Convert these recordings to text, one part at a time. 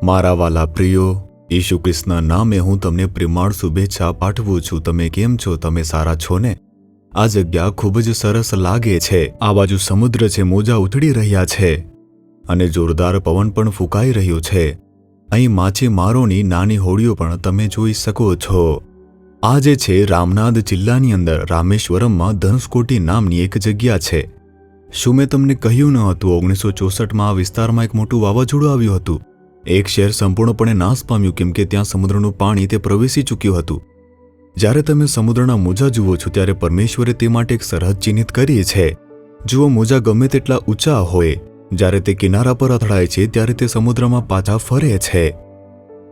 મારા વાલા પ્રિયો, ઈસુ ખ્રિસ્તના નામે હું તમને પ્રેમાળ શુભેચ્છા પાઠવું છું। તમે કેમ છો? તમે સારા છો ને? આ જગ્યા ખૂબ જ સરસ લાગે છે। આ બાજુ સમુદ્ર છે, મોજા ઉથડી રહ્યા છે અને જોરદાર પવન પણ ફૂંકાઈ રહ્યો છે। અહીં માછીમારોની નાની હોડીઓ પણ તમે જોઈ શકો છો। આ જે છે રામનાથ જિલ્લાની અંદર રામેશ્વરમમાં ધનુષકોટી નામની એક જગ્યા છે। શું મેં તમને કહ્યું ન હતું 1964માં આ વિસ્તારમાં એક મોટું વાવાઝોડું આવ્યું હતું? એક શહેર સંપૂર્ણપણે નાશ પામ્યું કેમ કે ત્યાં સમુદ્રનું પાણી તે પ્રવેશી ચૂક્યું હતું। જ્યારે તમે સમુદ્રના મોજા જુઓ છો ત્યારે પરમેશ્વરે તે માટે એક સરહદ ચિહ્નિત કરી છે। જુઓ, મોજા ગમે તેટલા ઊંચા હોય, જ્યારે તે કિનારા પર અથડાય છે ત્યારે તે સમુદ્રમાં પાછા ફરે છે।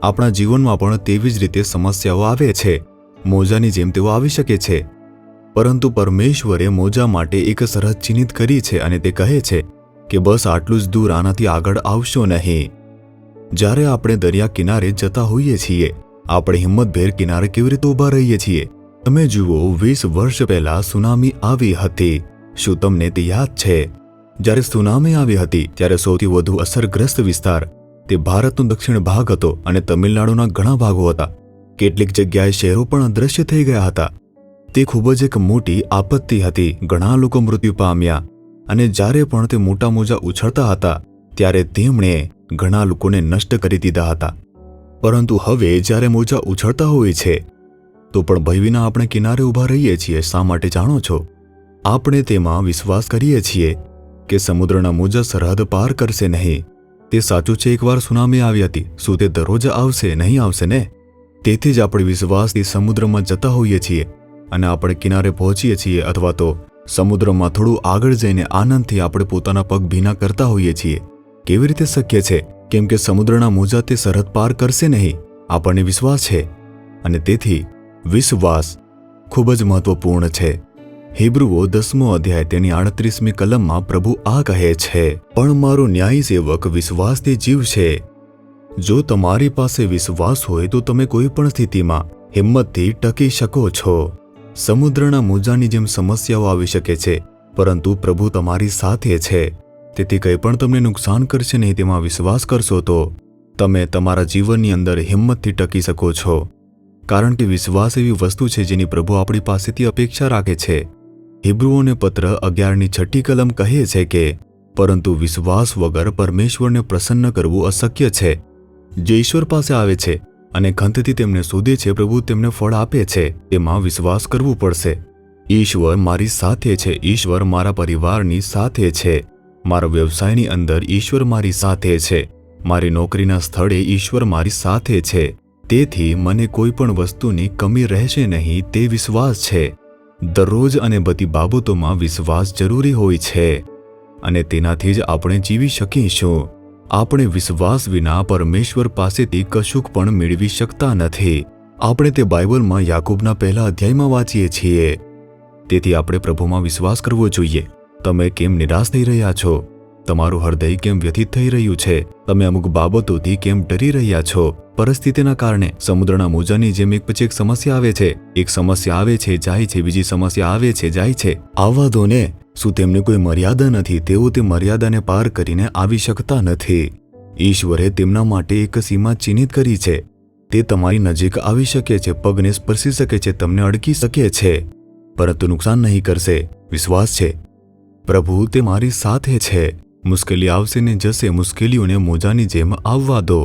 આપણા જીવનમાં પણ તેવી જ રીતે સમસ્યાઓ આવે છે। મોજાની જેમ તેઓ આવી શકે છે, પરંતુ પરમેશ્વરે મોજા માટે એક સરહદ ચિહ્નિત કરી છે અને તે કહે છે કે બસ આટલું જ દૂર, આનાથી આગળ આવશો નહીં। જ્યારે આપણે દરિયા કિનારે જતા હોઈએ છીએ, આપણે હિંમતભેર કિનારે કેવી રીતે ઊભા રહીએ છીએ? તમે જુઓ, 20 વર્ષ પહેલા સુનામી આવી હતી। શું તમને તે યાદ છે? જ્યારે સુનામી આવી હતી ત્યારે સૌથી વધુ અસરગ્રસ્ત વિસ્તાર તે ભારતનો દક્ષિણ ભાગ હતો અને તમિલનાડુના ઘણા ભાગો હતા। કેટલીક જગ્યાએ શહેરો પણ અદૃશ્ય થઈ ગયા હતા। તે ખૂબ જ એક મોટી આપત્તિ હતી। ઘણા લોકો મૃત્યુ પામ્યા અને જ્યારે પણ તે મોટા મોજા ઉછળતા હતા ત્યારે તેમણે ઘણા લોકોને નષ્ટ કરી દીધા હતા। પરંતુ હવે જ્યારે મોજા ઉછળતા હોય છે તો પણ ભય વિના આપણે કિનારે ઊભા રહીએ છીએ। શા માટે જાણો છો? આપણે તેમાં વિશ્વાસ કરીએ છીએ કે સમુદ્રના મોજા સરહદ પાર કરશે નહીં। તે સાચું છે, એકવાર સુનામી આવી હતી। શું તે દરરોજ આવશે? નહીં આવશે ને? તેથી જ આપણે વિશ્વાસથી સમુદ્રમાં જતા હોઈએ છીએ અને આપણે કિનારે પહોંચીએ છીએ, અથવા તો સમુદ્રમાં થોડું આગળ જઈને આનંદથી આપણે પોતાના પગ ભીના કરતા હોઈએ છીએ। કેવી રીતે શક્ય છે? કેમ કે સમુદ્રના મોજા તે સરહદ પાર કરશે નહીં, આપણને વિશ્વાસ છે અને તેથી વિશ્વાસ ખૂબ જ મહત્વપૂર્ણ છે। હિબ્રુઓ 10મો અધ્યાય તેની 38મી કલમમાં પ્રભુ આ કહે છે, પણ મારો ન્યાયી સેવક વિશ્વાસથી જીવશે। જો તમારી પાસે વિશ્વાસ હોય તો તમે કોઈ પણ સ્થિતિમાં હિંમતથી ટકી શકો છો। સમુદ્રના મોજાની જેમ સમસ્યાઓ આવી શકે છે, પરંતુ પ્રભુ તમારી સાથે છે। તેથી કંઈ પણ તમને નુકસાન કરશે નહીં, તેમાં વિશ્વાસ કરશો તો તમે તમારા જીવનની અંદર હિંમતથી ટકી શકો છો। કારણ કે વિશ્વાસ એવી વસ્તુ છે જેની પ્રભુ આપણી પાસેથી અપેક્ષા રાખે છે। હિબ્રુઓને પત્ર 11ની 6ઠ્ઠી કલમ કહે છે કે પરંતુ વિશ્વાસ વગર પરમેશ્વરને પ્રસન્ન કરવું અશક્ય છે। જે ઈશ્વર પાસે આવે છે અને ખંતથી તેમને શોધે છે, પ્રભુ તેમને ફળ આપે છે। તેમાં વિશ્વાસ કરવું પડશે। ઈશ્વર મારી સાથે છે, ઈશ્વર મારા પરિવારની સાથે છે, મારા વ્યવસાયની અંદર ઈશ્વર મારી સાથે છે, મારી નોકરીના સ્થળે ઈશ્વર મારી સાથે છે। તેથી મને કોઈ પણ વસ્તુની કમી રહેશે નહીં, તે વિશ્વાસ છે। દરરોજ અને બધી બાબતોમાં વિશ્વાસ જરૂરી હોય છે અને તેનાથી જ આપણે જીવી શકીશું। આપણે વિશ્વાસ વિના પરમેશ્વર પાસેથી કશુંક પણ મેળવી શકતા નથી। આપણે તે બાઇબલમાં યાકૂબના 1લા અધ્યાયમાં વાંચીએ છીએ। તેથી આપણે પ્રભુમાં વિશ્વાસ કરવો જોઈએ। તમે કેમ નિરાશ થઈ રહ્યા છો? તમારું હૃદય કેમ વ્યથિત થઈ રહ્યું છે? તમે અમુક બાબતોથી કેમ ડરી રહ્યા છો? પરિસ્થિતિના કારણે સમુદ્રના મોજાની જેમ એક પછી એક સમસ્યા આવે છે। એક સમસ્યા આવે છે, જાય છે, બીજી સમસ્યા આવે છે, જાય છે। આવવા દો ને। શું તેમને કોઈ મર્યાદા નથી? તેઓ તે મર્યાદાને પાર કરીને આવી શકતા નથી। ઈશ્વરે તેમના માટે એક સીમા ચિહ્નિત કરી છે। તે તમારી નજીક આવી શકે છે, પગને સ્પર્શી શકે છે, તમને અડકી શકે છે, પરંતુ નુકસાન નહીં કરશે। વિશ્વાસ છે, પ્રભુ તે મારી સાથે છે। મુશ્કેલી આવશે ને જશે, મુશ્કેલીઓને મોજાની જેમ આવવા દો।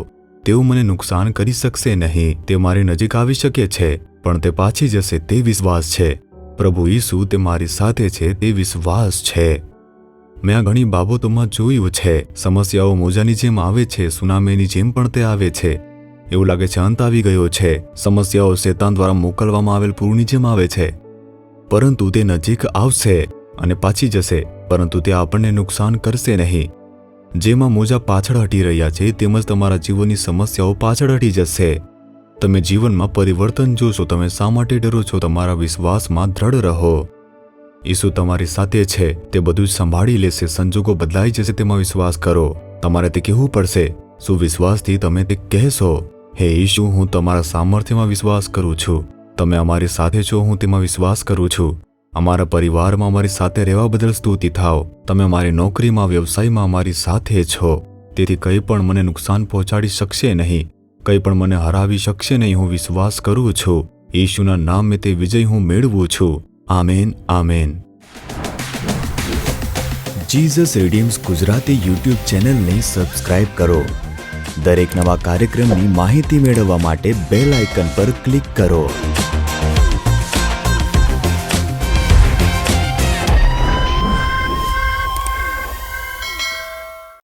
તેઓ મને નુકસાન કરી શકશે નહીં। તે મારી નજીક આવી શકે છે પણ તે પાછી જશે, તે વિશ્વાસ છે। પ્રભુ ઈસુ તે મારી સાથે છે, તે વિશ્વાસ છે। મેં આ ઘણી બાબતોમાં જોયું છે। સમસ્યાઓ મોજાની જેમ આવે છે, સુનામીની જેમ પણ તે આવે છે। એવું લાગે છે અંત આવી ગયો છે। સમસ્યાઓ શેતાન દ્વારા મોકલવામાં આવેલ પૂરની જેમ આવે છે, પરંતુ તે નજીક આવશે અને પાછી જશે, પરંતુ તે આપણને નુકસાન કરશે નહીં। જેમાં મોજા પાછળ હટી રહ્યા છે તેમજ તમારા જીવનની સમસ્યાઓ પાછળ હટી જશે। તમે જીવનમાં પરિવર્તન જોશો। તમે શા માટે ડરો છો? તમારા વિશ્વાસમાં દ્રઢ રહો। ઈસુ તમારી સાથે છે, તે બધું જ સંભાળી લેશે। સંજોગો બદલાઈ જશે, તેમાં વિશ્વાસ કરો। તમારે તે કહેવું પડશે। શું વિશ્વાસથી તમે તે કહેશો? હે ઈસુ, હું તમારા સામર્થ્યમાં વિશ્વાસ કરું છું। તમે અમારી સાથે છો, હું તેમાં વિશ્વાસ કરું છું। અમારા પરિવારમાં અમારી સાથે રહેવા બદલ સ્તુતિ થાઓ। તમે અમારી નોકરીમાં, વ્યવસાયમાં અમારી સાથે છો। તેથી કંઈ પણ મને નુકસાન પહોંચાડી શકશે નહીં, કંઈ પણ મને હરાવી શકશે નહીં. હું વિશ્વાસ કરું છું ઈશુના નામે તે વિજય હું મેળવું છું. Amen, amen. Jesus redeems Gujarati YouTube ચેનલને સબસ્ક્રાઇબ કરો. દરેક નવા કાર્યક્રમની માહિતી મેળવવા માટે બેલ આઇકન પર ક્લિક કરો.